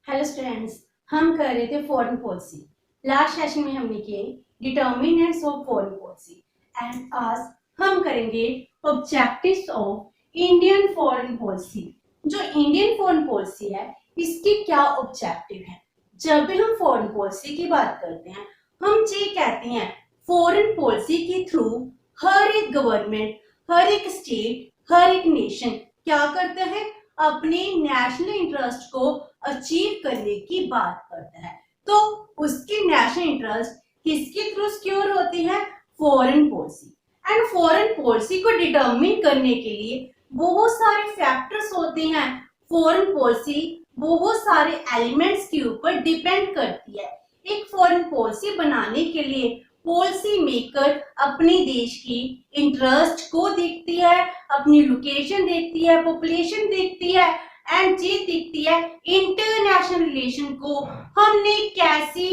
Hello students, हम कर रहे थे फॉरेन पॉलिसी। लास्ट सेशन में हमने किए determinants of foreign policy and आज हम करेंगे objectives of Indian foreign policy. जो इंडियन फॉरेन पॉलिसी है इसके क्या ऑब्जेक्टिव है। जब भी हम फॉरेन पॉलिसी की बात करते हैं हम ये कहते हैं फॉरेन पॉलिसी के थ्रू हर एक गवर्नमेंट, हर एक स्टेट, हर एक नेशन क्या करता है, अपने नेशनल इंटरेस्ट को अचीव करने की बात करता है। तो उसकी नेशनल इंटरेस्ट किसके थ्रू सिक्योर होती है? Foreign policy. And foreign policy को डिटरमिन करने के लिए बहुत सारे फैक्टर्स होते हैं। फॉरेन पॉलिसी बहुत सारे एलिमेंट्स के ऊपर डिपेंड करती है। एक फॉरेन पॉलिसी बनाने के लिए पॉलिसी मेकर अपने देश की इंटरेस्ट को देखती है, अपनी लोकेशन देखती है, पॉपुलेशन देखती है एंड ये देखती है इंटरनेशनल रिलेशन को हमने कैसे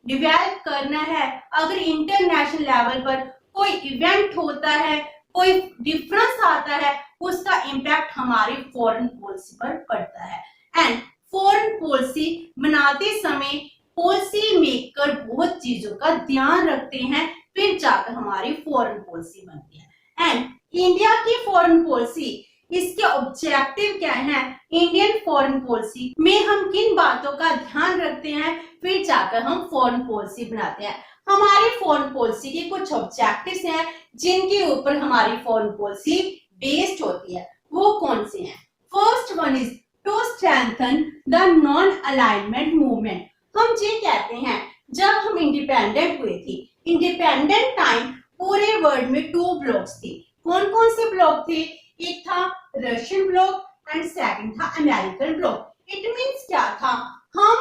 डेवलप करना है। अगर इंटरनेशनल लेवल पर कोई इवेंट होता है, कोई डिफरेंस आता है, उसका इम्पैक्ट हमारी फॉरेन पॉलिसी पर पड़ता है। एंड फॉरेन पॉलिसी बनाते समय पॉलिसी मेकर बहुत चीजों का ध्यान रखते हैं, फिर जाकर हमारी फॉरेन पॉलिसी बनती है। एंड इंडिया की फॉरेन पॉलिसी, इसके ऑब्जेक्टिव क्या है? इंडियन फॉरेन पॉलिसी में हम किन बातों का ध्यान रखते हैं, फिर जाकर हम फॉरेन पॉलिसी बनाते हैं। हमारी फॉरेन पॉलिसी के कुछ ऑब्जेक्टिव्स हैं जिनके ऊपर हमारी फॉरेन पॉलिसी बेस्ड होती है। वो कौन से हैं? First one is to strengthen the non alignment movement. हम ये कहते हैं जब हम इंडिपेंडेंट हुए थे, इंडिपेंडेंट टाइम पूरे वर्ल्ड में 2 ब्लॉक्स थे। कौन कौन से ब्लॉक थे? एक था रशियन ब्लॉक एंड सेकंड था अमेरिकन ब्लॉक। इट मींस क्या था? हम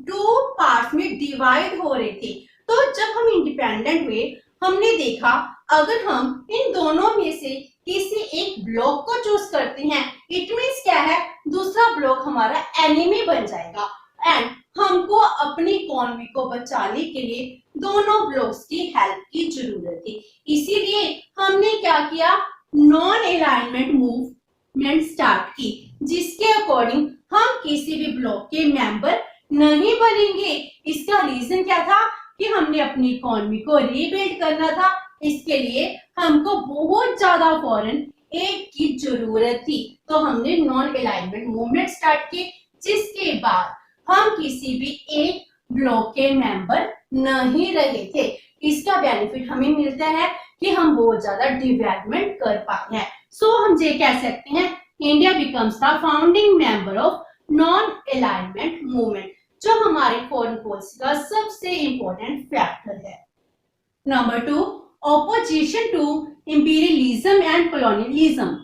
2 पार्ट्स में डिवाइड हो रहे थे। तो जब हम इंडिपेंडेंट हुए हमने देखा अगर हम इन दोनों में से किसी एक ब्लॉक को चूज करते हैं, इट मींस क्या है, दूसरा ब्लॉक हमारा एनिमी बन जाएगा। एंड हमको अपनी इकोनॉमी को बचाने के लिए दोनों ब्लॉक्स की हेल्प की जरूरत थी। इसीलिए हमने क्या किया, नॉन अलाइनमेंट मूवमेंट स्टार्ट की, जिसके अकॉर्डिंग हम किसी भी ब्लॉक के मेंबर नहीं बनेंगे। इसका रीजन क्या था कि हमने अपनी इकोनॉमी को रीबिल्ड करना था। इसके लिए हमको बहुत ज्यादा फॉरेन एड की जरूरत थी। तो हमने नॉन अलाइनमेंट मूवमेंट स्टार्ट की, जिसके बाद हम किसी भी एक ब्लॉक के मेंबर नहीं रहे थे। इसका बेनिफिट हमें मिलता है कि हम बहुत ज्यादा डेवलपमेंट कर पाए हैं। सो हम ये कह सकते हैं India becomes the founding member of non alignment movement, जो हमारे फॉरेन पॉलिसी का सबसे इंपॉर्टेंट फैक्टर है। Number 2, opposition to imperialism and colonialism.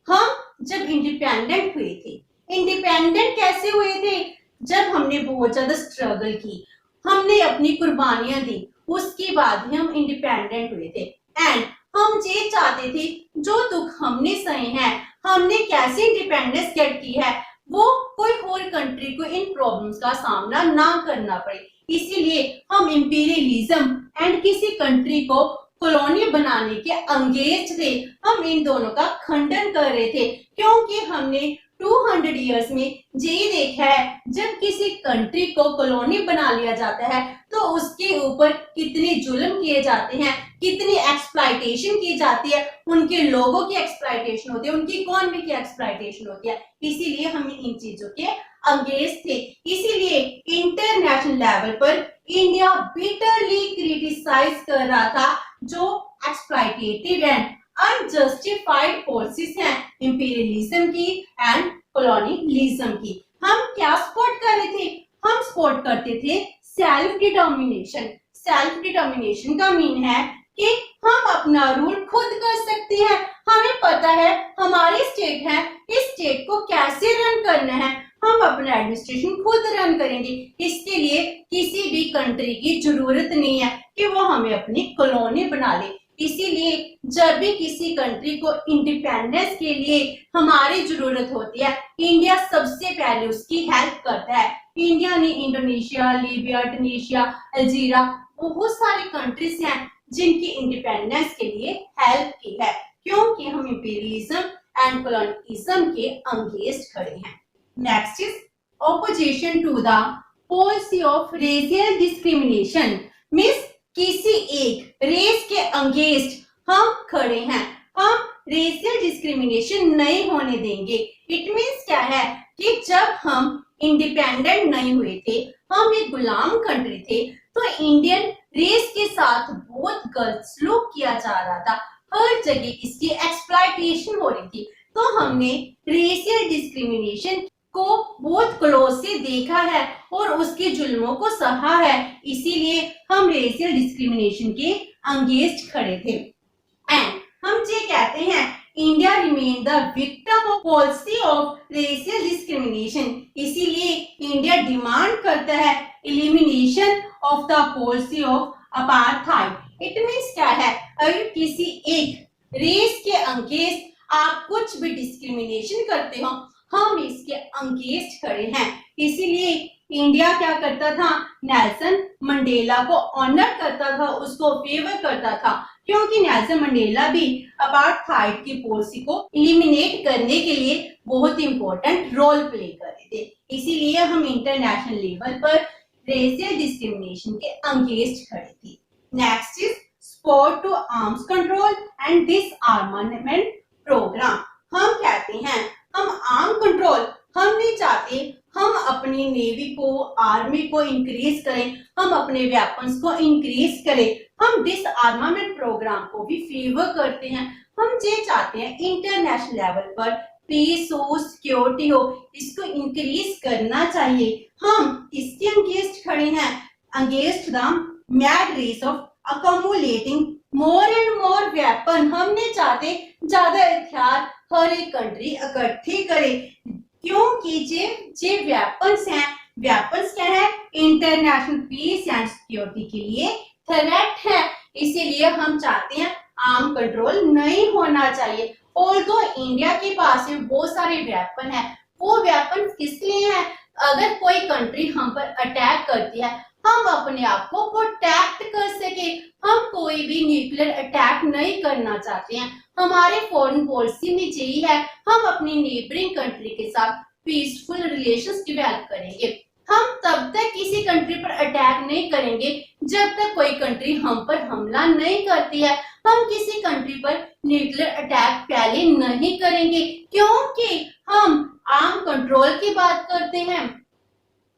हम जब इंडिपेंडेंट हुए थे, इंडिपेंडेंट कैसे हुए थे? जब हमने बहुत ज्यादा स्ट्रगल की, हमने अपनी कुर्बानियां दी, उसके बाद ही हम इंडिपेंडेंट हुए थे। एंड हम ये चाहते थे जो दुख हमने सहे हैं, हमने कैसे इंडिपेंडेंस गेट की है, वो कोई और कंट्री को इन प्रॉब्लम्स का सामना ना करना पड़े। इसीलिए हम इंपीरियलिज्म एंड किसी कंट्री को कॉलोनी बनाने के अंगेज थे। हम इन दोनों का खंडन कर रहे थे, क्योंकि हमने 200 इयर्स में ये देखा है जब किसी कंट्री को कॉलोनी बना लिया जाता है तो उसके ऊपर कितने जुल्म किए जाते हैं, कितनी एक्सप्लॉयटेशन की जाती है, उनके लोगों की एक्सप्लॉयटेशन होती है, उनकी इकोनॉमी की एक्सप्लॉयटेशन होती है। इसीलिए हम इन चीजों के अंगेज थे। इसीलिए इंटरनेशनल लेवल पर इंडिया बिटरली क्रिटिसाइज कर रहा था जो एक्सप्लॉयटेटिव एंड अनजस्टिफाइड पॉलिसीज हैं इंपीरियलिज्म की एंड कॉलोनियलिज्म की। हम क्या सपोर्ट कर रहे थे? हम सपोर्ट करते थे सेल्फ डिटर्मिनेशन। सेल्फ डिटर्मिनेशन का मीन है कि हम अपना रूल खुद कर सकते हैं। हमें पता है हमारी स्टेट है, इस स्टेट को कैसे रन करना है, हम अपना एडमिनिस्ट्रेशन खुद रन करेंगे। इसके लिए किसी भी कंट्री की जरूरत नहीं है कि वो हमें अपनी कॉलोनी बना ले। इसीलिए जब भी किसी कंट्री को इंडिपेंडेंस के लिए हमारी जरूरत होती है, इंडिया सबसे पहले उसकी हेल्प करता है। इंडिया ने इंडोनेशिया, लीबिया, टूनिशिया, अल्जीरिया, बहुत सारी कंट्रीज हैं जिनकी इंडिपेंडेंस के लिए हेल्प की है, क्योंकि हम इंपीरियलिज्म एंड कॉलोनियलिज्म के अगेंस्ट खड़े हैं। Next is opposition to the policy of racial discrimination means किसी एक रेस के अगेंस्ट हम खड़े हैं, हम रेशियल डिस्क्रिमिनेशन नहीं होने देंगे। इट मीन्स क्या है कि जब हम इंडिपेंडेंट नहीं हुए थे, हम एक गुलाम कंट्री थे, तो इंडियन रेस के साथ बहुत गलत सलूक किया जा रहा था, हर जगह इसकी एक्सप्लॉयटेशन हो रही थी। तो हमने रेशियल डिस्क्रिमिनेशन को बहुत क्लोज से देखा है और उसके जुल्मों को सहा है, इसीलिए हम रेशियल डिस्क्रिमिनेशन के अगेंस्ट खड़े थे। एंड हम ये कहते हैं India remain the victim of policy of racial discrimination, इसीलिए इंडिया डिमांड करता है elimination of the policy of apartheid. It means क्या है, अगर किसी एक रेस के अगेंस्ट आप कुछ भी डिस्क्रिमिनेशन करते हो, हम इसके अगेंस्ट खड़े हैं। इसीलिए इंडिया क्या करता था, नेल्सन मंडेला को ऑनर करता था, उसको फेवर करता था, क्योंकि नेल्सन मंडेला भी अपार्थाइड की पॉलिसी को एलिमिनेट करने के लिए बहुत इंपॉर्टेंट रोल प्ले कर रहे थे। इसीलिए हम इंटरनेशनल लेवल पर रेशियल डिस्क्रिमिनेशन के अगेंस्ट खड़े थे। Next is support to arms control and disarmament programme. हम कहते हैं हम आर्म कंट्रोल हम नहीं चाहते, हम अपनी नेवी को, आर्मी को इंक्रीज करें, हम अपने वेपन्स को इंक्रीज करें, हम डिसआर्मामेंट प्रोग्राम को भी फेवर करते हैं। हम ये चाहते हैं इंटरनेशनल लेवल पर पीस हो, सिक्योरिटी हो, इसको इंक्रीज करना चाहिए। हम इसके अगेंस्ट खड़े हैं, against the mad race of accumulating more and more weapon. हम नहीं चाहते ज्यादा हथियार हर एक कंट्री इकट्ठी करे, क्योंकि जे वेपन्स हैं, वेपन्स क्या है, इंटरनेशनल पीस एंड सिक्योरिटी के लिए थ्रेट है। इसीलिए हम चाहते हैं आर्म कंट्रोल नहीं होना चाहिए। ऑल्दो इंडिया के पास में बहुत सारे वेपन है, वो वेपन किस लिए है, अगर कोई कंट्री हम पर अटैक करती है, हम अपने आप को प्रोटेक्ट कर सके। हम कोई भी न्यूक्लियर अटैक नहीं करना चाहते हैं, हमारे फॉरेन पॉलिसी में यही है, हम अपनी नेबरिंग कंट्री के साथ पीसफुल रिलेशंस डेवलप करेंगे। हम तब तक किसी कंट्री पर अटैक नहीं करेंगे जब तक कोई कंट्री हम पर हमला नहीं करती है। हम किसी कंट्री पर न्यूक्लियर अटैक पहले नहीं करेंगे, क्योंकि हम आर्म कंट्रोल की बात करते हैं,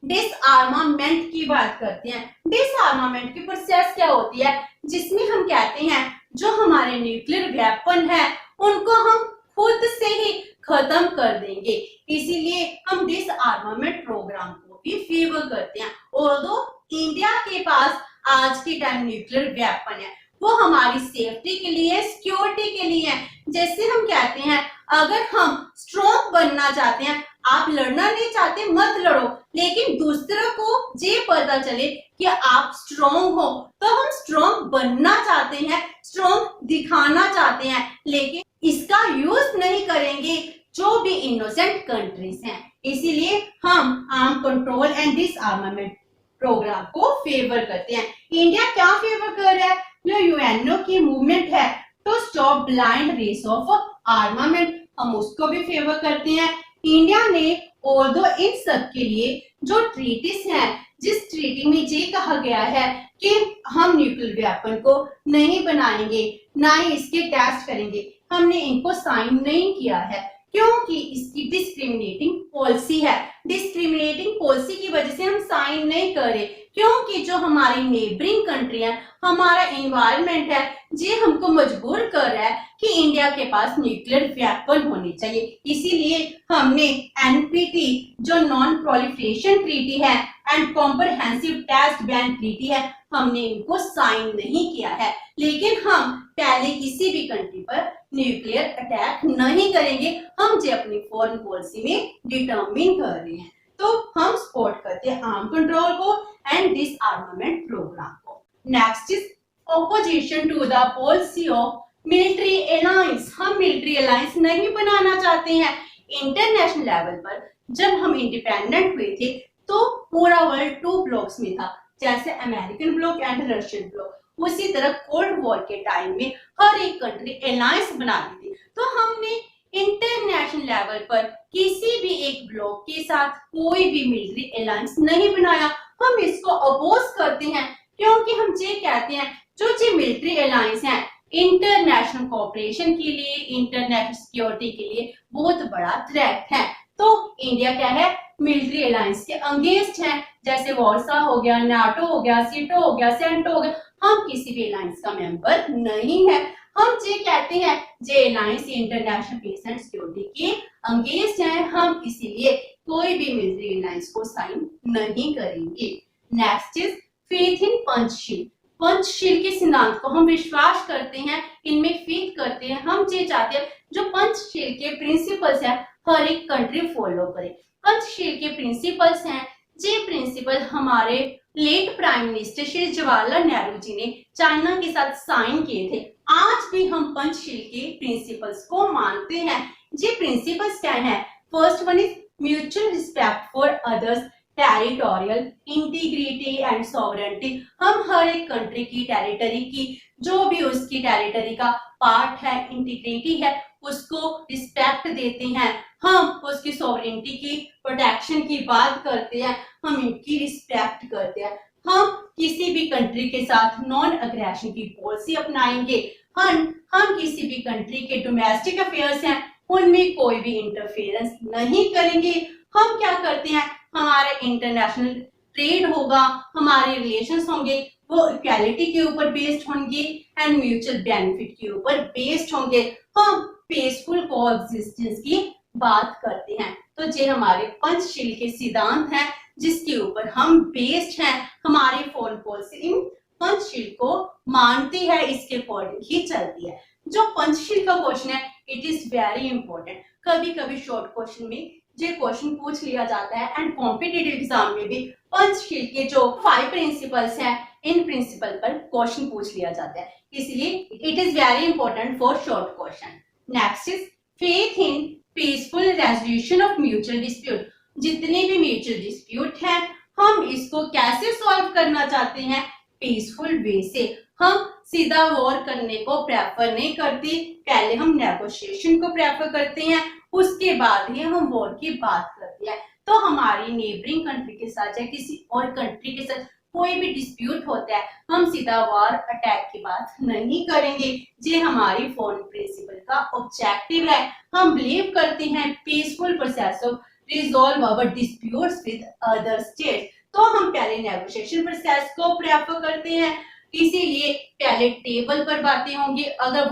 डिसआर्मामेंट की बात करते हैं। डिसआर्मामेंट की प्रोसेस क्या होती है, जिसमें हम कहते हैं जो हमारे न्यूक्लियर वेपन है उनको हम खुद से ही खत्म कर देंगे। इसीलिए हम डिसआर्मामेंट प्रोग्राम को भी फेवर करते हैं। ऑल्दो इंडिया के पास आज के टाइम न्यूक्लियर वेपन है, वो हमारी सेफ्टी के लिए, सिक्योरिटी के लिए है। जैसे हम कहते हैं अगर हम स्ट्रॉन्ग बनना चाहते हैं, आप लड़ना नहीं चाहते मत लड़ो, लेकिन दूसरों को ये पता चले कि आप स्ट्रॉन्ग हो, तो हम स्ट्रॉन्ग बनना चाहते हैं, स्ट्रॉन्ग दिखाना चाहते हैं, लेकिन इसका यूज नहीं करेंगे जो भी इनोसेंट कंट्रीज हैं। इसीलिए हम arm control and disarmament programme को फेवर करते हैं। इंडिया क्या फेवर कर रहा है, जो यूएनओ की मूवमेंट है to stop blind race of armament, हम उसको भी फेवर करते हैं। इंडिया ने ऑल्दो इन सब के लिए जो ट्रीटीज हैं, जिस ट्रीटी में ये कहा गया है कि हम न्यूक्लियर वेपन को नहीं बनाएंगे, ना ही इसके टेस्ट करेंगे, हमने इनको साइन नहीं किया है, क्योंकि इसकी डिस्क्रिमिनेटिंग पॉलिसी है। डिस्क्रिमिनेटिंग पॉलिसी की वजह से हम साइन नहीं कर रहे, क्योंकि जो हमारी नेबरिंग कंट्री है, हमारा एनवायरनमेंट है, ये हमको मजबूर कर रहा है कि इंडिया के पास न्यूक्लियर वेपन होने चाहिए। इसीलिए हमने एनपीटी जो नॉन प्रोलिफरेशन ट्रीटी है and comprehensive test ban treaty है, हमने इनको साइन नहीं किया है। लेकिन हम पहले किसी भी कंट्री पर न्यूक्लियर अटैक नहीं करेंगे, हम जो अपनी फॉरेन पॉलिसी में डिटरमिन कर रहे हैं। तो हम सपोर्ट करते हैं आर्म कंट्रोल को एंड डिसआर्मामेंट प्रोग्राम को। Next is opposition to the policy of military alliance. हम मिलिट्री अलायंस नहीं बनाना चाहते हैं। इंटरनेशनल लेवल पर जब हम इंडिपेंडेंट हुए थे तो पूरा वर्ल्ड 2 ब्लॉक्स में था, जैसे American block and Russian block. उसी तरह कोल्ड वॉर के टाइम में हर एक कंट्री अलायंस बना ली थी। तो हमने इंटरनेशनल लेवल पर किसी भी एक ब्लॉक के साथ कोई भी मिलिट्री अलायंस नहीं बनाया। हम इसको अपोज करते हैं क्योंकि हम ये कहते हैं जो ये मिलिट्री अलायंस है इंटरनेशनल कोऑपरेशन के लिए, इंटरनेशनल सिक्योरिटी के लिए बहुत बड़ा थ्रेट है। तो इंडिया क्या है, मिलिट्री अलायंस के अगेंस्ट है, जैसे वार्सा हो गया, नाटो हो गया, सीटो हो गया, सेंटो हो गया। हम किसी भी अलायंस का मेंबर नहीं है। हम ये कहते हैं जे alliance international peace and security के अगेंस्ट है, हम इसीलिए कोई भी मिलिट्री अलायंस को साइन नहीं करेंगे। नेक्स्ट इज फेथ इन पंचशील। पंचशील के सिद्धांत को हम विश्वास करते हैं, इनमें फेथ करते हैं। हम ये चाहते हैं जो पंचशील के प्रिंसिपल्स है हर एक कंट्री फॉलो करे। पंचशील के प्रिंसिपल्स हैं, ये प्रिंसिपल हमारे late prime minister Shri Jawaharlal Nehru ji ने चाइना के साथ साइन किए थे। आज भी हम पंचशील के प्रिंसिपल्स को मानते हैं। ये प्रिंसिपल्स क्या हैं? First one is mutual respect for others, territorial integrity and sovereignty. हम हर एक कंट्री की टेरिटरी की, जो भी उसकी टेरिटरी का पार्ट है, इंटीग्रिटी है, उसको रिस्पेक्ट देते हैं। हम उसकी सॉवरेनिटी की प्रोटेक्शन की बात करते हैं, हम इनकी रिस्पेक्ट करते हैं। हम किसी भी कंट्री के साथ नॉन अग्रेशन की पॉलिसी अपनाएंगे। हम किसी भी कंट्री के डोमेस्टिक अफेयर्स हैं उनमें कोई भी इंटरफेरेंस नहीं करेंगे। हम क्या करते हैं, हमारे इंटरनेशनल ट्रेड होगा, हमारे रिलेशंस होंगे वो इक्वालिटी के ऊपर बेस्ड होंगे एंड म्यूचुअल बेनिफिट के ऊपर बेस्ड होंगे। हम पीसफुल कोएग्जिस्टेंस की बात करते हैं। तो ये हमारे पंचशील के सिद्धांत हैं जिसके ऊपर हम बेस्ड हैं। हमारी फॉरेन पॉलिसी इन पंचशील को मानती है, इसके अकॉर्डिंग ही चलती है। जो पंचशील का क्वेश्चन है इट इज वेरी इंपॉर्टेंट। कभी कभी शॉर्ट क्वेश्चन में ये क्वेश्चन पूछ लिया जाता है एंड कॉम्पिटिटिव एग्जाम में भी पंचशील के जो 5 प्रिंसिपल्स हैं इन प्रिंसिपल पर क्वेश्चन पूछ लिया जाता है, इसलिए it is very important for short question. Next is faith in peaceful resolution of mutual dispute. जितने भी म्यूचुअल डिस्प्यूट हैं हम इसको कैसे सॉल्व करना चाहते हैं? पीसफुल वे से। हम सीधा वॉर करने को प्रेफर नहीं करते, पहले हम नेगोशिएशन को प्रेफर करते हैं, उसके बाद ही हम वॉर की बात करते हैं। तो हमारी नेबरिंग कंट्री के साथ या किसी और कंट्री के साथ कोई भी डिस्प्यूट होता है हम सीधा वॉर अटैक की बात नहीं करेंगे। ये हमारी फॉरेन प्रिंसिपल का ऑब्जेक्टिव है। हम बिलीव करते हैं peaceful process of resolve our disputes with other states. तो हम पहले नेगोशिएशन प्रोसेस को प्रेफर करते हैं, इसीलिए पहले टेबल पर बातें होंगी। अगर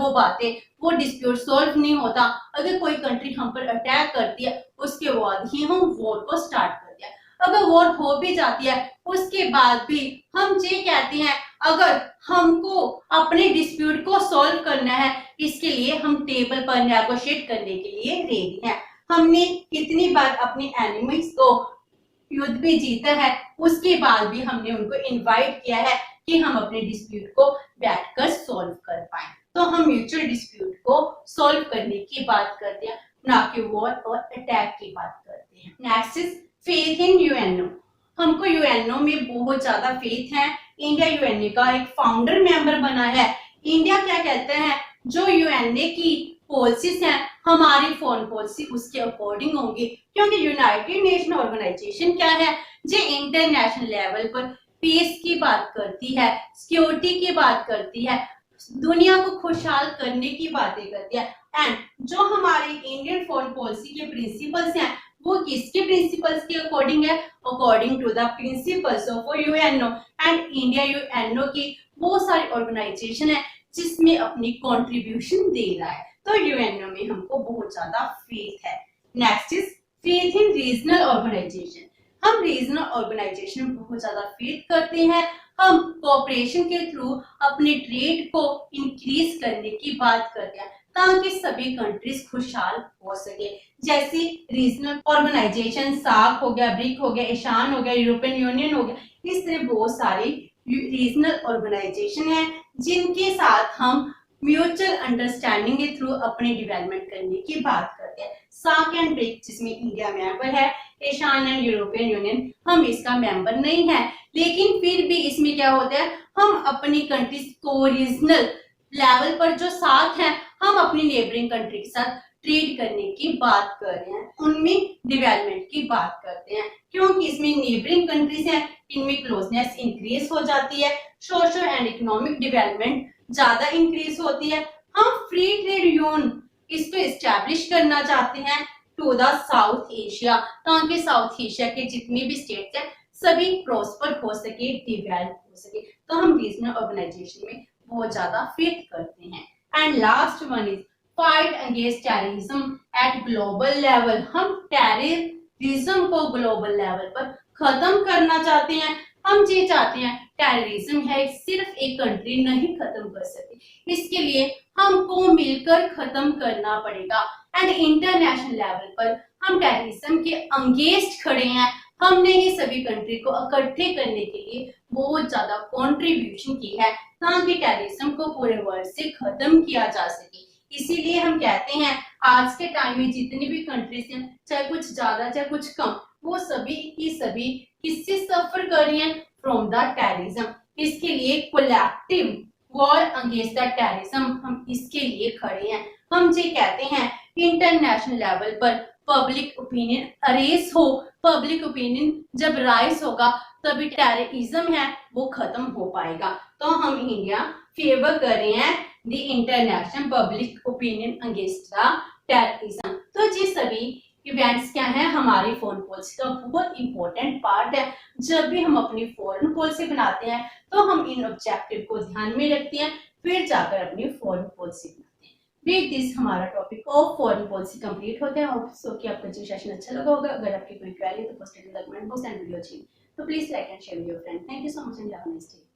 वो डिस्प्यूट सॉल्व नहीं होता, अगर कोई कंट्री हम पर अटैक करती है उसके बाद ही हम वॉर को स्टार्ट करते हैं। अगर वॉर हो भी जाती है उसके बाद भी हम ये कहते हैं अगर हमको अपने डिस्प्यूट को सॉल्व करना है इसके लिए हम टेबल पर नेगोशिएट करने के लिए रेडी हैं। हमने कितनी बार अपने एनिमीज को युद्ध में जीता है, उसके बाद भी हमने उनको इनवाइट किया है कि हम अपने डिस्प्यूट को बैठकर सॉल्व कर पाए। तो हम म्यूचुअल डिस्प्यूट को सॉल्व करने की बात करते हैं, ना कि वॉर और अटैक की बात करते हैं। Next is faith in UNO. हमको यूएनओ में बहुत ज्यादा फेथ है। इंडिया यूएनए का एक फाउंडर मेंबर बना है। इंडिया क्या कहते हैं, जो यूएनए की पॉलिसीज हैं हमारी फॉरेन पॉलिसी उसके अकॉर्डिंग होंगी, क्योंकि यूनाइटेड नेशन ऑर्गेनाइजेशन क्या है, जो इंटरनेशनल लेवल पर पीस की बात करती है, सिक्योरिटी की बात करती है, दुनिया को खुशहाल करने की बातें करती है। एंड जो हमारी इंडियन फॉरेन पॉलिसी के प्रिंसिपल्स हैं वो किसके प्रिंसिपल्स के अकॉर्डिंग है? According to the principles of UNO. And India UNO की बहुत सारी ऑर्गेनाइजेशन है जिसमें अपनी कंट्रीब्यूशन दे रहा है। तो यूएनओ में हमको बहुत ज्यादा फेथ है। Next is faith in regional organisation. हम रीजनल ऑर्गेनाइजेशन में बहुत ज्यादा फेथ करते हैं। हम कोऑपरेशन के थ्रू अपने ट्रेड को इंक्रीज करने की बात करते हैं ताकि सभी कंट्रीज खुशहाल हो सके। जैसे रीजनल ऑर्गेनाइजेशन सार्क हो गया, ब्रिक हो गया, ईशान हो गया, यूरोपियन यूनियन हो गया, इस तरह बहुत सारी रीजनल ऑर्गेनाइजेशन है जिनके साथ हम म्यूचुअल अंडरस्टैंडिंग के थ्रू अपने डेवलपमेंट करने की बात करते हैं। सार्क एंड ब्रिक जिसमें इंडिया मेंबर है, ईशान एंड यूरोपियन यूनियन हम इसका मेंबर नहीं है, लेकिन फिर भी इसमें क्या होता है हम अपनी कंट्रीज को रीजनल लेवल पर जो साथ हैं हम अपनी नेबरिंग कंट्री के साथ ट्रेड करने की बात कर रहे हैं, उनमें डेवलपमेंट की बात करते हैं, क्योंकि इसमें नेबरिंग कंट्रीज हैं, इनमें क्लोजनेस इंक्रीज हो जाती है, सोशल एंड इकोनॉमिक डेवलपमेंट ज्यादा इंक्रीज होती है। हम फ्री ट्रेड जोन इसको एस्टैब्लिश करना चाहते हैं टू द साउथ एशिया, ताकि साउथ एशिया के जितने भी स्टेट्स हैं सभी प्रॉस्पर हो सके, डेवलप हो सके। तो हम रीजनल ऑर्गेनाइजेशन में बहुत ज्यादा फेथ करते हैं। And last one is fight against terrorism eight global level. हम टेररिज्म को ग्लोबल लेवल पर खत्म करना चाहते हैं। हम ये चाहते हैं टेररिज्म है सिर्फ एक कंट्री नहीं खत्म कर सकती, इसके लिए हमको मिलकर खत्म करना पड़ेगा। एंड इंटरनेशनल लेवल पर हम टेररिज्म के अगेंस्ट खड़े हैं। हमने ही सभी कंट्री को इकट्ठे करने के लिए बहुत ज्यादा कंट्रीब्यूशन की है, ताकि टेररिज्म को पूरे वर्ल्ड से खत्म किया जा सके। इसीलिए हम कहते हैं आज के टाइम में जितनी भी कंट्रीज हैं, चाहे कुछ ज्यादा चाहे कुछ कम, वो सभी की सभी किससे सफर कर रही हैं? From the terrorism. इसके लिए collective war against the terrorism, हम इसके लिए खड़े हैं। हम ये कहते हैं इंटरनेशनल लेवल पर पब्लिक ओपिनियन अरेज हो, पब्लिक ओपिनियन जब राइज होगा तभी टेररिज्म है वो खत्म हो पाएगा। तो हम इंडिया फेवर कर रहे हैं the international public opinion against the terrorism. तो ये सभी इवेंट्स क्या है? हमारी फॉरेन पॉलिसी का बहुत इंपॉर्टेंट पार्ट है। जब भी हम अपनी फॉरेन पॉलिसी बनाते हैं तो हम इन ऑब्जेक्टिव को ध्यान में रखते हैं, फिर जाकर अपनी फॉरेन पॉलिसी बनाते हैं। विद दिस हमारा topic of foreign policy complete होता है। होप सो कि आपको ये सेशन अच्छा लगा होगा। अगर आपकी कोई क्वेरी तो post in the comment box and video अच्छी तो please like and share with your friend. Thank you so much and have a nice day.